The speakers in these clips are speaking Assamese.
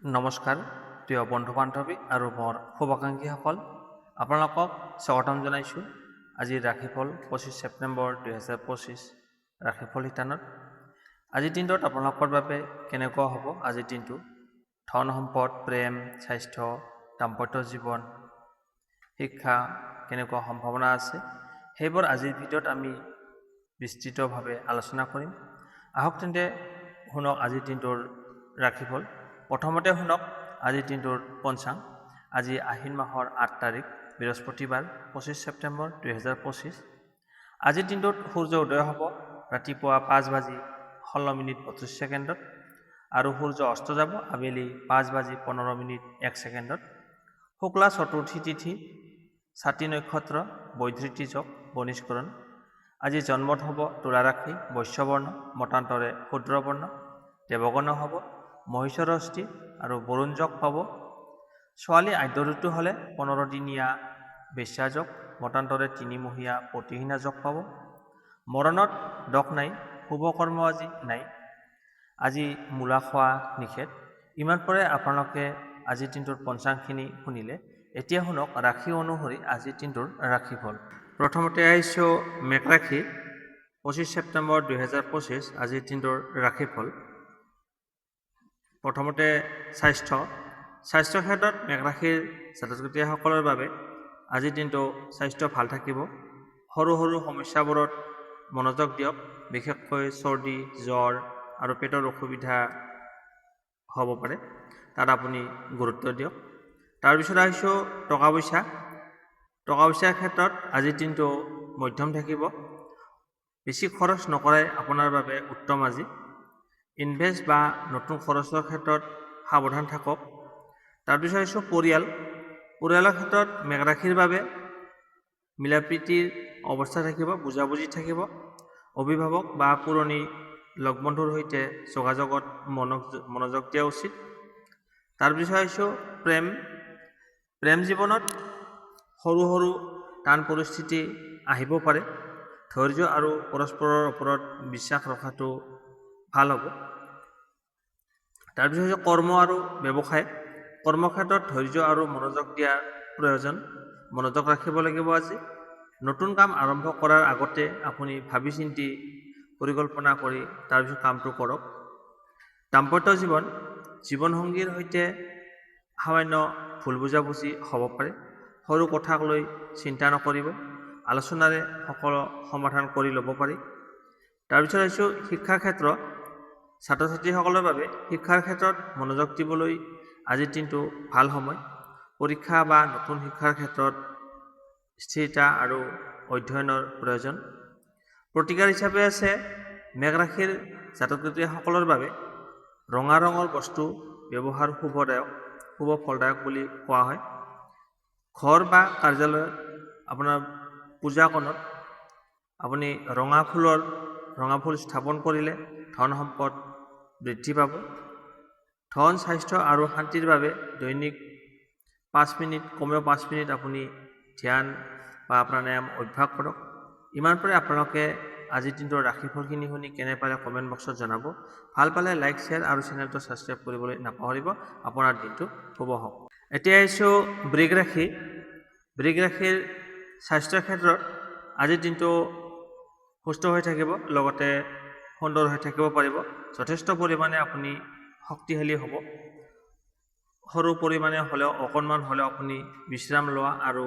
নমস্কাৰ প্ৰিয় বন্ধু বান্ধৱী আৰু মোৰ শুভাকাংক্ষীসকল, আপোনালোকক স্বাগতম জনাইছোঁ। আজিৰ ৰাশিফল 25 ছেপ্টেম্বৰ 2025 ৰাশিফল শিতানত। আজিৰ দিনটোত আপোনালোকৰ বাবে কেনেকুৱা হ'ব? আজিৰ দিনটো ধন সম্পদ, প্ৰেম, স্বাস্থ্য, দাম্পত্য জীৱন, শিক্ষা কেনেকুৱা সম্ভাৱনা আছে, সেইবোৰ আজিৰ ভিডিঅ'ত আমি বিস্তৃতভাৱে আলোচনা কৰিম। আহক তেন্তে শুনক আজিৰ দিনটোৰ ৰাশিফল। প্ৰথমতে শুনক আজিৰ দিনটোৰ পঞ্চাং। আজি আহিন মাহৰ 8 তাৰিখ বৃহস্পতিবাৰ 25 ছেপ্টেম্বৰ 2025। আজিৰ দিনটোত সূৰ্য উদয় হ'ব ৰাতিপুৱা 5:16:32 আৰু সূৰ্য অস্ত যাব আবেলি 5:15:01। শুক্লা চতুৰ্থী তিথি, ছাতি নক্ষত্ৰ, বৈধৃতি যোগ, বনিষ্কৰণ। আজি জন্মত হ'ব তুলা ৰাশি, বৈশ্যবৰ্ণ, মতান্তৰে শূদ্ৰবৰ্ণ। দেৱগণ হ'ব মহিষৰষ্টি আৰু বৰুণ যোগ পাব। ছোৱালী আদ্য ঋতু হ'লে 15 দিনীয়া বেশ্যা যোগ, মতান্তৰে 3 মহীয়া প্ৰতিহীনা যোগ পাব। মৰণত দোষ নাই, শুভ কৰ্ম আজি নাই। আজি মূলা খোৱা নিষেধ। ইমান পৰে আপোনালোকে আজিৰ দিনটোৰ পঞ্চাংখিনি শুনিলে। এতিয়া শুনক ৰাশি অনুসৰি আজিৰ দিনটোৰ ৰাশিফল। প্ৰথমতে আহিছোঁ মেঘ ৰাশি। 25 ছেপ্টেম্বৰ 2025 আজিৰ দিনটোৰ ৰাশিফল। প্ৰথমতে স্বাস্থ্য ক্ষেত্ৰত মেঘ ৰাশিৰ ছাত্ৰ ছাত্ৰীসকলৰ বাবে আজিৰ দিনটো স্বাস্থ্য ভাল থাকিব। সৰু সৰু সমস্যাবোৰত মনোযোগ দিয়ক, বিশেষকৈ চৰ্দি, জ্বৰ আৰু পেটৰ অসুবিধা হ'ব পাৰে, তাত আপুনি গুৰুত্ব দিয়ক। তাৰপিছত আহিছোঁ টকা পইচাৰ ক্ষেত্ৰত আজিৰ দিনটো মধ্যম থাকিব। বেছি খৰচ নকৰাই আপোনাৰ বাবে উত্তম। আজি ইনভেষ্ট বা নতুন খৰচৰ ক্ষেত্ৰত সাৱধান থাকক। তাৰপিছত আহিছোঁ পৰিয়ালৰ ক্ষেত্ৰত মেঘ ৰাশিৰ বাবে মিলাপ্ৰীতিৰ অৱস্থা থাকিব, বুজাবুজি থাকিব। অভিভাৱক বা পুৰণি লগ বন্ধুৰ সৈতে যোগাযোগত মনোযোগ দিয়া উচিত। তাৰপিছত আহিছোঁ প্ৰেম জীৱনত সৰু সৰু টান পৰিস্থিতি আহিব পাৰে। ধৈৰ্য আৰু পৰস্পৰৰ ওপৰত বিশ্বাস ৰখাটো ভাল হ'ব। তাৰপিছত হৈছে কৰ্ম আৰু ব্যৱসায়। কৰ্মক্ষেত্ৰত ধৈৰ্য আৰু মনোযোগ দিয়াৰ প্ৰয়োজন, মনোযোগ ৰাখিব লাগিব। আজি নতুন কাম আৰম্ভ কৰাৰ আগতে আপুনি ভাবি চিন্তি পৰিকল্পনা কৰি তাৰপিছত কামটো কৰক। দাম্পত্য জীৱনসংগীৰ সৈতে সামান্য ভুল বুজাবুজি হ'ব পাৰে। সৰু কথাক লৈ চিন্তা নকৰিব, আলোচনাৰে সকলো সমাধান কৰি ল'ব পাৰি। তাৰপিছত আহিছোঁ শিক্ষাৰ ক্ষেত্ৰ। ছাত্ৰ ছাত্ৰীসকলৰ বাবে শিক্ষাৰ ক্ষেত্ৰত মনোযোগ দিবলৈ আজিৰ দিনটো ভাল সময়। পৰীক্ষা বা নতুন শিক্ষাৰ ক্ষেত্ৰত স্থিৰতা আৰু অধ্যয়নৰ প্ৰয়োজন। প্ৰতিকাৰ হিচাপে আছে মেঘ ৰাশিৰ ছাত্ৰ ছাত্ৰীসকলৰ বাবে ৰঙা ৰঙৰ বস্তু ব্যৱহাৰ শুভ ফলদায়ক বুলি কোৱা হয়। ঘৰ বা কাৰ্যালয়ত আপোনাৰ পূজাকণত আপুনি ৰঙা ফুল স্থাপন কৰিলে ধন সম্পদ বৃদ্ধি পাব। ধন, স্বাস্থ্য আৰু শান্তিৰ বাবে দৈনিক কমেও 5 মিনিট আপুনি ধ্যান বা প্ৰাণায়াম অভ্যাস কৰক। ইমান পৰে আপোনালোকে আজিৰ দিনটোৰ ৰাশিফলখিনি শুনি কেনে পালে কমেণ্ট বক্সত জনাব। ভাল পালে লাইক, শ্বেয়াৰ আৰু চেনেলটো ছাবস্ক্ৰাইব কৰিবলৈ নাপাহৰিব। আপোনাৰ দিনটো শুভ হওক। এতিয়া আহিছোঁ বৃষ ৰাশিৰ স্বাস্থ্যৰ ক্ষেত্ৰত আজিৰ দিনটো সুস্থ হৈ থাকিব, লগতে সুন্দৰ হৈ থাকিব পাৰিব। যথেষ্ট পৰিমাণে আপুনি শক্তিশালী হ'ব। সৰু পৰিমাণে হ'লেও অকণমান হ'লেও আপুনি বিশ্ৰাম লোৱা আৰু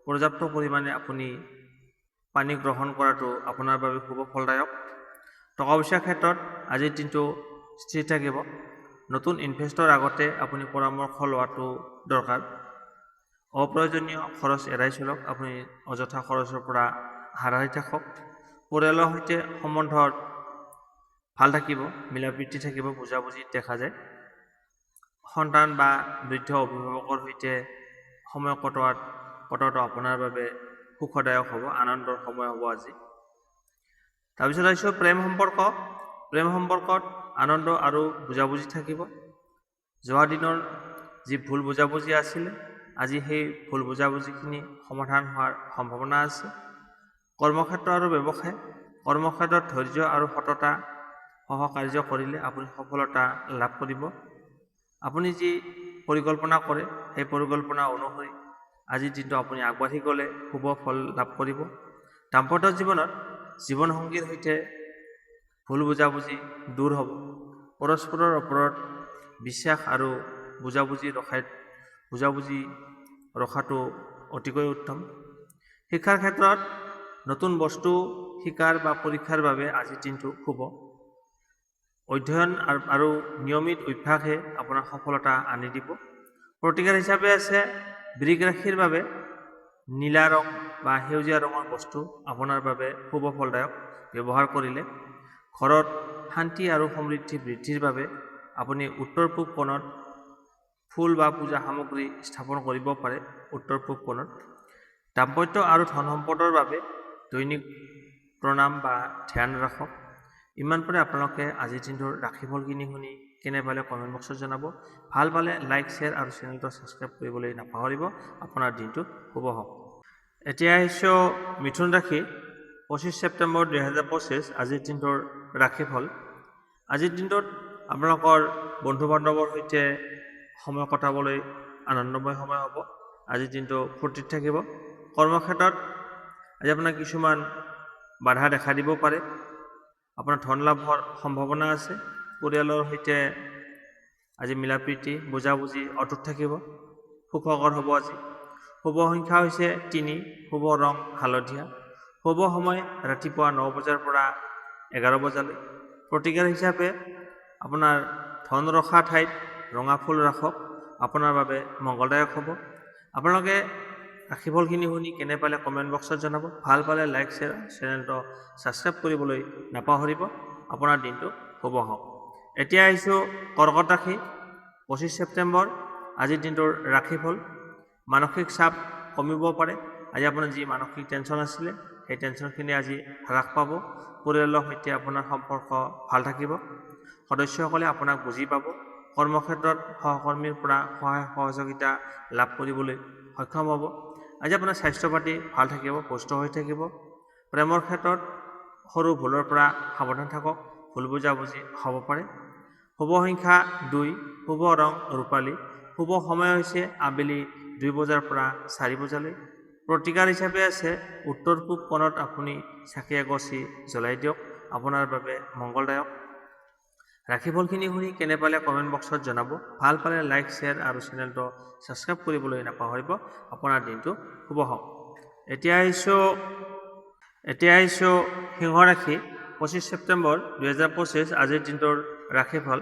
পৰ্যাপ্ত পৰিমাণে আপুনি পানী গ্ৰহণ কৰাটো আপোনাৰ বাবে শুভ ফলদায়ক। টকা পইচাৰ ক্ষেত্ৰত আজিৰ দিনটো স্থিৰ থাকিব। নতুন ইনভেষ্টৰ আগতে আপুনি পৰামৰ্শ লোৱাটো দৰকাৰ। অপ্ৰয়োজনীয় খৰচ এৰাই চলক, আপুনি অযথা খৰচৰ পৰা হাত থাকক। পৰিয়ালৰ সৈতে সম্বন্ধত ভাল থাকিব, মিলাপ্ৰীতি থাকিব, বুজাবুজি দেখা যায়। সন্তান বা বৃদ্ধ অভিভাৱকৰ সৈতে সময় কটোৱাটো আপোনাৰ বাবে সুখদায়ক হ'ব, আনন্দৰ সময় হ'ব আজি। তাৰপিছত আহিছোঁ প্ৰেম সম্পৰ্কত আনন্দ আৰু বুজাবুজি থাকিব। যোৱা দিনৰ যি ভুল বুজাবুজি আছিলে, আজি সেই ভুল বুজাবুজিখিনি সমাধান হোৱাৰ সম্ভাৱনা আছে। কৰ্মক্ষেত্ৰ আৰু ব্যৱসায়। কৰ্মক্ষেত্ৰত ধৈৰ্য আৰু সততা সহকাৰ্য কৰিলে আপুনি সফলতা লাভ কৰিব। আপুনি যি পৰিকল্পনা কৰে সেই পৰিকল্পনা অনুসৰি আজিৰ দিনটো আপুনি আগবাঢ়ি গ'লে শুভ ফল লাভ কৰিব। দাম্পত্য জীৱনত জীৱনসংগীৰ সৈতে ভুল বুজাবুজি দূৰ হ'ব। পৰস্পৰৰ ওপৰত বিশ্বাস আৰু বুজাবুজি ৰখাটো অতিকৈ উত্তম। শিক্ষাৰ ক্ষেত্ৰত নতুন বস্তু শিকাৰ বা পৰীক্ষাৰ বাবে আজিৰ দিনটো শুভ। অধ্যয়ন আৰু নিয়মিত অভ্যাসে আপোনাৰ সফলতা আনি দিব। প্ৰতিকাৰ হিচাপে আছে বৃষ ৰাশিৰ বাবে নীলা ৰং বা সেউজীয়া ৰঙৰ বস্তু আপোনাৰ বাবে শুভ ফলদায়ক। ব্যৱহাৰ কৰিলে ঘৰত শান্তি আৰু সমৃদ্ধি বৃদ্ধিৰ বাবে আপুনি উত্তৰ পূব কোণত ফুল বা পূজা সামগ্ৰী স্থাপন কৰিব পাৰে। উত্তৰ পূব কোণত দাম্পত্য আৰু ধন সম্পদৰ বাবে দৈনিক প্ৰণাম বা ধ্যান ৰাখক। ইমান পাৰে আপোনালোকে আজিৰ দিনটোৰ ৰাশিফলখিনি শুনি কেনে পালে কমেণ্ট বক্সত জনাব। ভাল পালে লাইক, শ্বেয়াৰ আৰু চেনেলটো ছাবস্ক্ৰাইব কৰিবলৈ নাপাহৰিব। আপোনাৰ দিনটো শুভ হওক। এতিয়া আহিছোঁ মিথুন ৰাশি। 25 ছেপ্টেম্বৰ 2025 আজিৰ দিনটোৰ ৰাশিফল। আজিৰ দিনটোত আপোনালোকৰ বন্ধু বান্ধৱৰ সৈতে সময় কটাবলৈ আনন্দময় সময় হ'ব। আজিৰ দিনটো ফূৰ্তিত থাকিব। কৰ্মক্ষেত্ৰত আজি আপোনাৰ কিছুমান বাধা দেখা দিব পাৰে। আপোনাৰ ধন লাভৰ সম্ভাৱনা আছে। পৰিয়ালৰ সৈতে আজি মিলাপ্ৰীতি বুজাবুজি অটুট থাকিব। সুখকৰ হ'ব আজি। শুভ সংখ্যা হৈছে 3, শুভ ৰং হালধীয়া। শুভ সময় ৰাতিপুৱা 9 বজাৰ পৰা 11 বজালৈ। প্ৰতিকাৰ হিচাপে আপোনাৰ ধন ৰখা ঠাইত ৰঙা ফুল ৰাখক। আপোনাৰ বাবে মংগলদায়ক হ'ব। আপোনালোকে ৰাশিফলখিনি শুনি কেনে পালে কমেণ্ট বক্সত জনাব। ভাল পালে লাইক, শ্বেয়াৰ, চেনেলটো ছাবস্ক্ৰাইব কৰিবলৈ নাপাহৰিব। আপোনাৰ দিনটো শুভ হওক। এতিয়া আহিছোঁ কৰ্কট ৰাশি। 25 ছেপ্টেম্বৰ আজিৰ দিনটোৰ ৰাশিফল। মানসিক চাপ কমিব পাৰে। আজি আপোনাৰ যি মানসিক টেনশ্যন আছিলে সেই টেনশ্যনখিনি আজি হ্ৰাস পাব। পৰিয়ালৰ সৈতে আপোনাৰ সম্পৰ্ক ভাল থাকিব। সদস্যসকলে আপোনাক বুজি পাব। কৰ্মক্ষেত্ৰত সহকৰ্মীৰ পৰা সহায় সহযোগিতা লাভ কৰিবলৈ সক্ষম হ'ব। আজি আপোনাৰ স্বাস্থ্য পাতি ভাল থাকিব, সুস্থ হৈ থাকিব। প্ৰেমৰ ক্ষেত্ৰত সৰু ভুলৰ পৰা সাৱধান থাকক। ভুল বুজাবুজি হ'ব পাৰে। শুভ সংখ্যা 2, শুভ ৰং ৰূপালী। শুভ সময় হৈছে আবেলি 2 বজাৰ পৰা 4 বজালৈ। প্ৰতিকাৰ হিচাপে আছে উত্তৰ পূব কোণত আপুনি চাকি এগছি জ্বলাই দিয়ক। আপোনাৰ বাবে মংগলদায়ক। ৰাশিফলখিনি শুনি কেনে পালে কমেণ্ট বক্সত জনাব। ভাল পালে লাইক, শ্বেয়াৰ আৰু চেনেলটো ছাবস্ক্ৰাইব কৰিবলৈ নাপাহৰিব। আপোনাৰ দিনটো শুভ হওক। এতিয়া আহিছোঁ সিংহ ৰাশি। 25 ছেপ্টেম্বৰ 2025 আজিৰ দিনটোৰ ৰাশিফল।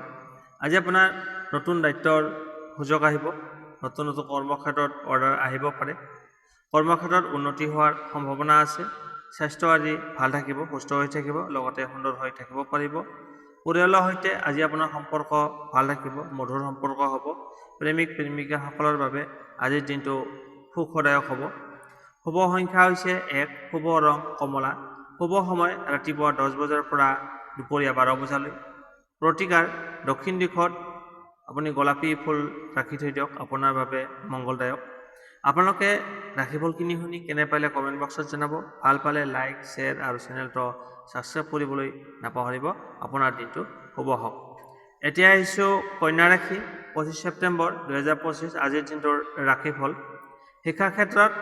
আজি আপোনাৰ নতুন দায়িত্বৰ সুযোগ আহিব। নতুন কৰ্মক্ষেত্ৰত অৰ্ডাৰ আহিব পাৰে। কৰ্মক্ষেত্ৰত উন্নতি হোৱাৰ সম্ভাৱনা আছে। স্বাস্থ্য আজি ভাল থাকিব, সুস্থ হৈ থাকিব, লগতে সুন্দৰ হৈ থাকিব পাৰিব। পৰিয়ালৰ সৈতে আজি আপোনাৰ সম্পৰ্ক ভাল থাকিব, মধুৰ সম্পৰ্ক হ'ব। প্ৰেমিক প্ৰেমিকাসকলৰ বাবে আজিৰ দিনটো সুখদায়ক হ'ব। শুভ সংখ্যা হৈছে 1, শুভ ৰং কমলা। শুভ সময় ৰাতিপুৱা 10 বজাৰ পৰা দুপৰীয়া 12 বজালৈ। প্ৰতিকাৰ দক্ষিণ দিশত আপুনি গোলাপী ফুল ৰাখি থৈ দিয়ক। আপোনাৰ বাবে মংগলদায়ক। আপোনালোকে ৰাশিফলখিনি শুনি কেনে পালে কমেণ্ট বক্সত জনাব। ভাল পালে লাইক, শ্বেয়াৰ আৰু চেনেলটো ছাবস্ক্ৰাইব কৰিবলৈ নাপাহৰিব। আপোনাৰ দিনটো শুভ হওক। এতিয়া আহিছোঁ কন্যা ৰাশি। 25 ছেপ্টেম্বৰ 2025 আজিৰ দিনটোৰ ৰাশিফল। শিক্ষাৰ ক্ষেত্ৰত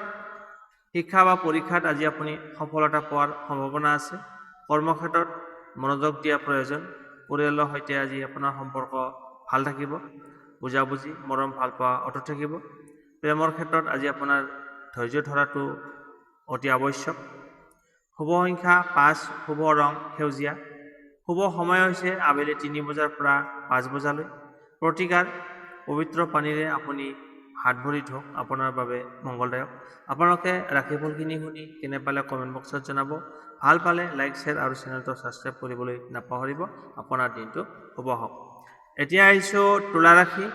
শিক্ষা বা পৰীক্ষাত আজি আপুনি সফলতা পোৱাৰ সম্ভাৱনা আছে। কৰ্মক্ষেত্ৰত মনোযোগ দিয়া প্ৰয়োজন। পৰিয়ালৰ সৈতে আজি আপোনাৰ সম্পৰ্ক ভাল থাকিব। বুজাবুজি, মৰম, ভাল পোৱা অটুট থাকিব। প্ৰেমৰ ক্ষেত্ৰত আজি আপোনাৰ ধৈৰ্য ধৰাটো অতি আৱশ্যক। শুভ সংখ্যা 5, শুভ ৰং সেউজীয়া। শুভ সময় হৈছে আবেলি 3 বজাৰ পৰা 5 বজালৈ। প্ৰতিকাৰ পবিত্ৰ পানীৰে আপুনি হাত ভৰি ধুওক। আপোনাৰ বাবে মংগলদায়ক। আপোনালোকে ৰাশিফলখিনি শুনি কেনে পালে কমেণ্ট বক্সত জনাব। ভাল পালে লাইক, শ্বেয়াৰ আৰু চেনেলটো ছাবস্ক্ৰাইব কৰিবলৈ নাপাহৰিব। আপোনাৰ দিনটো শুভ হওক। এতিয়া আহিছোঁ তুলা ৰাশি।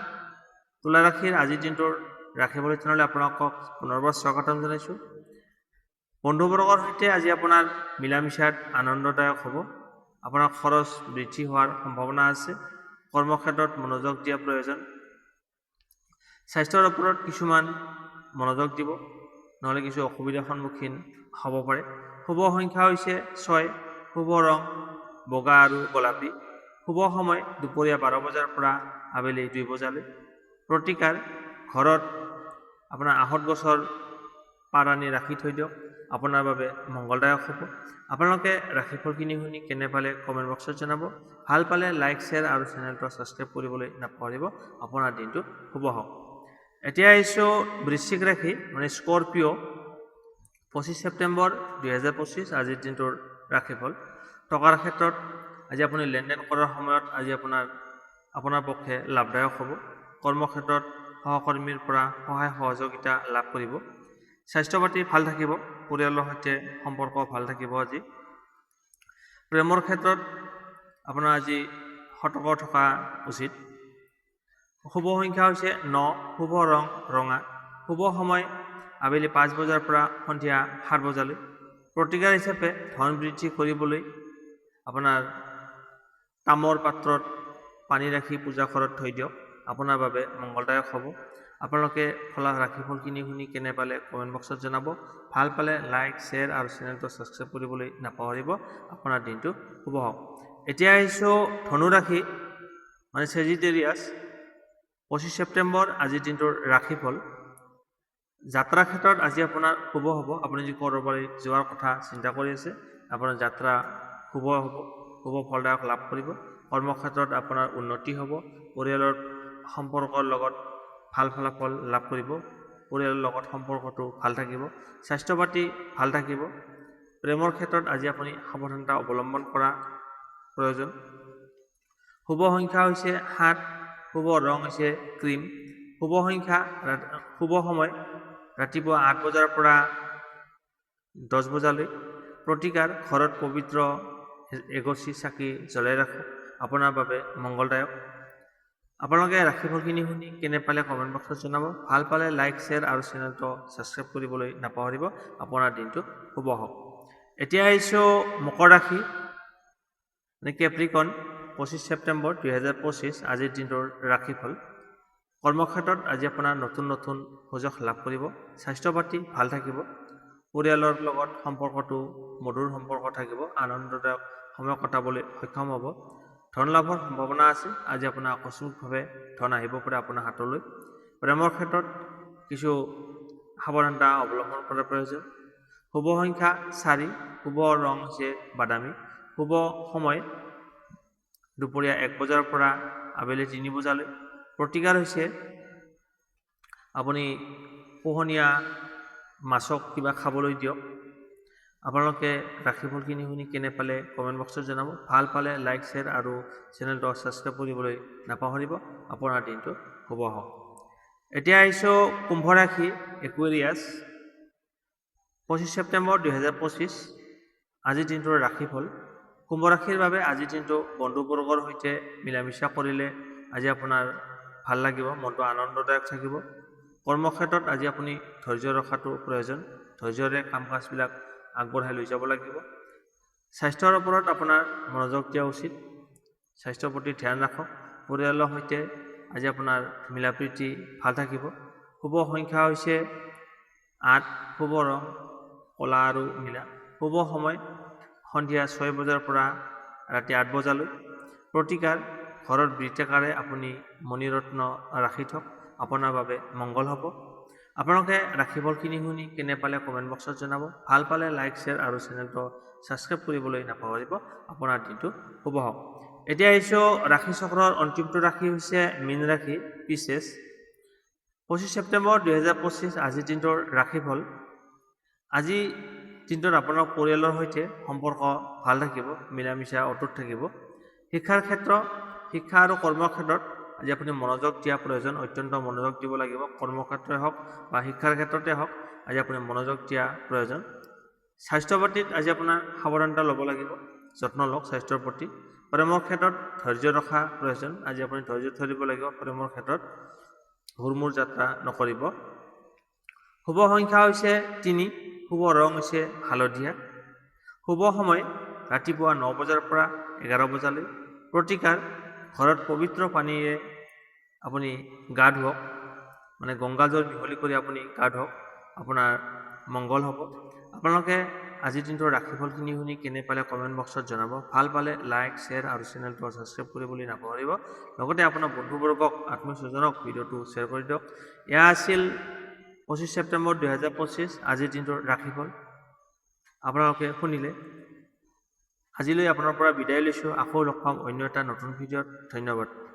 তুলা ৰাশিৰ আজিৰ দিনটোৰ ৰাশিফল চেনেললৈ আপোনালোকক পুনৰবাৰ স্বাগতম জনাইছোঁ। বন্ধুবৰ্গৰ সৈতে আজি আপোনাৰ মিলা মিছাত আনন্দদায়ক হ'ব। আপোনাৰ খৰচ বৃদ্ধি হোৱাৰ সম্ভাৱনা আছে। কৰ্মক্ষেত্ৰত মনোযোগ দিয়া প্ৰয়োজন। স্বাস্থ্যৰ ওপৰত কিছুমান মনোযোগ দিব, নহ'লে কিছু অসুবিধাৰ সন্মুখীন হ'ব পাৰে। শুভ সংখ্যা হৈছে 6, শুভ ৰং বগা আৰু গোলাপী। শুভ সময় দুপৰীয়া 12 বজাৰ পৰা আবেলি 2 বজালৈ। প্ৰতিকাৰ ঘৰত আপোনাৰ আহঁত গছৰ পাত আনি ৰাখি থৈ দিয়ক, আপোনাৰ বাবে মংগলদায়ক হ'ব। আপোনালোকে ৰাশিফলখিনি শুনি কেনে পালে কমেণ্ট বক্সত জনাব। ভাল পালে লাইক, শ্বেয়াৰ আৰু চেনেলটো ছাবস্ক্ৰাইব কৰিবলৈ নাপাহৰিব। আপোনাৰ দিনটো শুভ হওক। এতিয়া আহিছোঁ বৃশ্চিক ৰাশি মানে স্কৰপিঅ'। 25 ছেপ্টেম্বৰ 2025 আজিৰ দিনটোৰ ৰাশিফল। টকাৰ ক্ষেত্ৰত আজি আপুনি লেনদেন কৰাৰ সময়ত আজি আপোনাৰ পক্ষে লাভদায়ক হ'ব। কৰ্মক্ষেত্ৰত সহকৰ্মীৰ পৰা সহায় সহযোগিতা লাভ কৰিব। স্বাস্থ্য পাতি ভাল থাকিব, পৰিয়ালৰ সৈতে সম্পৰ্ক ভাল থাকিব আজি। প্ৰেমৰ ক্ষেত্ৰত আপোনাৰ আজি সতৰ্ক থকা উচিত। শুভ সংখ্যা হৈছে 9, শুভ ৰং ৰঙা, শুভ সময় আবেলি 5 বজাৰ পৰা সন্ধিয়া 7 বজালৈ। প্ৰতিকাৰ হিচাপে ধন বৃদ্ধি কৰিবলৈ আপোনাৰ তামৰ পাত্ৰত পানী ৰাখি পূজা ঘৰত থৈ দিয়ক, আপোনাৰ বাবে মংগলদায়ক হ'ব। আপোনালোকে ফলা ৰাশিফলখিনি শুনি কেনে পালে কমেণ্ট বক্সত জনাব। ভাল পালে লাইক, শ্বেয়াৰ আৰু চেনেলটো ছাবস্ক্ৰাইব কৰিবলৈ নাপাহৰিব। আপোনাৰ দিনটো শুভ হওক। এতিয়া আহিছোঁ ধনু ৰাশি মানে চেজিটেৰিয়াছ। 25 ছেপ্টেম্বৰ আজিৰ দিনটোৰ ৰাশিফল। যাত্ৰা ক্ষেত্ৰত আজি আপোনাৰ শুভ হ'ব। আপুনি যদি ক'ৰবালৈ যোৱাৰ কথা চিন্তা কৰি আছে, আপোনাৰ যাত্ৰা শুভ হ'ব, শুভ ফলদায়ক লাভ কৰিব। কৰ্মক্ষেত্ৰত আপোনাৰ উন্নতি হ'ব। পৰিয়ালৰ সম্পৰ্কৰ লগত ভাল ফলাফল লাভ কৰিব। পৰিয়ালৰ লগত সম্পৰ্কটো ভাল থাকিব। স্বাস্থ্য পাতি ভাল থাকিব। প্ৰেমৰ ক্ষেত্ৰত আজি আপুনি সাৱধানতা অৱলম্বন কৰা প্ৰয়োজন। শুভ সংখ্যা হৈছে 7, শুভ ৰং হৈছে ক্ৰীম, শুভ সময় ৰাতিপুৱা 8 বজাৰ পৰা 10 বজালৈ। প্ৰতিকাৰ ঘৰত পবিত্ৰ এগছি চাকি জ্বলাই ৰাখক, আপোনাৰ বাবে মংগলদায়ক। আপোনালোকে ৰাশিফলখিনি শুনি কেনে পালে কমেণ্ট বক্সত জনাব। ভাল পালে লাইক, শ্বেয়াৰ আৰু চেনেলটো ছাবস্ক্ৰাইব কৰিবলৈ নাপাহৰিব। আপোনাৰ দিনটো শুভ হওক। এতিয়া আহিছোঁ মকৰ ৰাশি মানে কেপ্ৰিকন। 25 ছেপ্টেম্বৰ 2025 আজিৰ দিনটোৰ ৰাশিফল। কৰ্মক্ষেত্ৰত আজি আপোনাৰ নতুন সুযোগ লাভ কৰিব। স্বাস্থ্য পাতি ভাল থাকিব। পৰিয়ালৰ লগত সম্পৰ্কটো মধুৰ সম্পৰ্ক থাকিব। আনন্দদায়ক সময় কটাবলৈ সক্ষম হ'ব। ধন লাভৰ সম্ভাৱনা আছে। আজি আপোনাৰ আকস্মিকভাৱে ধন আহিব পাৰে আপোনাৰ হাতলৈ। প্ৰেমৰ ক্ষেত্ৰত কিছু সাৱধানতা অৱলম্বন কৰাৰ প্ৰয়োজন। শুভ সংখ্যা 4, শুভ ৰং হৈছে বাদামী, শুভ সময় দুপৰীয়া 1 বজাৰ পৰা আবেলি 3 বজালৈ। প্ৰতিকাৰ হৈছে আপুনি পোহনীয়া মাছক কিবা খাবলৈ দিয়ক। আপোনালোকে ৰাশিফলখিনি শুনি কেনে পালে কমেণ্ট বক্সত জনাব। ভাল পালে লাইক, শ্বেয়াৰ আৰু চেনেলটো ছাবস্ক্ৰাইব কৰিবলৈ নাপাহৰিব। আপোনাৰ দিনটো শুভ হওক। এতিয়া আহিছোঁ কুম্ভ ৰাশি একুৱেৰিয়াছ। 25 ছেপ্টেম্বৰ 2025 আজিৰ দিনটোৰ ৰাশিফল। কুম্ভ ৰাশিৰ বাবে আজিৰ দিনটো বন্ধুবৰ্গৰ সৈতে মিলা মিছা কৰিলে আজি আপোনাৰ ভাল লাগিব, মনটো আনন্দদায়ক থাকিব। কৰ্মক্ষেত্ৰত আজি আপুনি ধৈৰ্য ৰখাটো প্ৰয়োজন। ধৈৰ্যৰে কাম কাজবিলাক আগবঢ়াই লৈ যাব লাগিব। স্বাস্থ্যৰ ওপৰত আপোনাৰ মনোযোগ দিয়া উচিত। স্বাস্থ্যৰ প্ৰতি ধ্যান ৰাখক। পৰিয়ালৰ সৈতে আজি আপোনাৰ মিলা প্ৰীতি ভাল থাকিব। শুভ সংখ্যা হৈছে 8, শুভ ৰং ক'লা আৰু নীলা, শুভ সময় সন্ধিয়া 6 বজাৰ পৰা ৰাতি 8 বজালৈ। প্ৰতিকাৰ ঘৰত বৃত্তাকাৰে আপুনি মণিৰত্ন ৰাখি থওক, আপোনাৰ বাবে মংগল হ'ব। আপোনালোকে ৰাশিফলখিনি শুনি কেনে পালে কমেণ্ট বক্সত জনাব। ভাল পালে লাইক, শ্বেয়াৰ আৰু চেনেলটো ছাবস্ক্ৰাইব কৰিবলৈ নাপাহৰিব। আপোনাৰ দিনটো শুভ হওক। এতিয়া আহিছোঁ ৰাশি চক্ৰৰ অন্তিমটো ৰাশি হৈছে মীন ৰাশি পিছেছ। 25 ছেপ্টেম্বৰ 2025 আজিৰ দিনটোৰ ৰাশিফল। আজি দিনটোত আপোনাৰ পৰিয়ালৰ সৈতে সম্পৰ্ক ভাল থাকিব, মিলা মিছা অটুট থাকিব। শিক্ষা আৰু কৰ্মক্ষেত্ৰত আজি আপুনি মনোযোগ দিয়া প্ৰয়োজন, অত্যন্ত মনোযোগ দিব লাগিব। কৰ্মক্ষেত্ৰই হওক বা শিক্ষাৰ ক্ষেত্ৰতে হওক আজি আপুনি মনোযোগ দিয়া প্ৰয়োজন। স্বাস্থ্য পাতিত আজি আপোনাৰ সাৱধানতা ল'ব লাগিব, যত্ন লওক স্বাস্থ্যৰ প্ৰতি। প্ৰেমৰ ক্ষেত্ৰত ধৈৰ্য ৰখা প্ৰয়োজন, আজি আপুনি ধৈৰ্য ধৰিব লাগিব। প্ৰেমৰ ক্ষেত্ৰত হুৰমুৰ যাত্ৰা নকৰিব। শুভ সংখ্যা হৈছে 3, শুভ ৰং হৈছে হালধীয়া, শুভ সময় ৰাতিপুৱা 9 বজাৰ পৰা 11 বজালৈ। প্ৰতিকাৰ ঘৰত পবিত্ৰ পানীৰে আপুনি গা ধুৱক, মানে গংগাজল মিহলি কৰি আপুনি গা ধুৱক, আপোনাৰ মংগল হ'ব। আপোনালোকে আজিৰ দিনটোৰ ৰাশিফলখিনি শুনি কেনে পালে কমেণ্ট বক্সত জনাব। ভাল পালে লাইক, শ্বেয়াৰ আৰু চেনেলটো ছাবস্ক্ৰাইব কৰিবলৈ নাপাহৰিব। লগতে আপোনাৰ বন্ধুবৰ্গক, আত্মীয়স্বজনক ভিডিঅ'টো শ্বেয়াৰ কৰি দিয়ক। এয়া আছিল 25 ছেপ্টেম্বৰ 2025 আজিৰ দিনটোৰ ৰাশিফল আপোনালোকে শুনিলে। আজিলৈ আপোনাৰ পৰা বিদায় লৈছোঁ। আকৌ লগ পাম অন্য এটা নতুন ভিডিঅ'ত। ধন্যবাদ।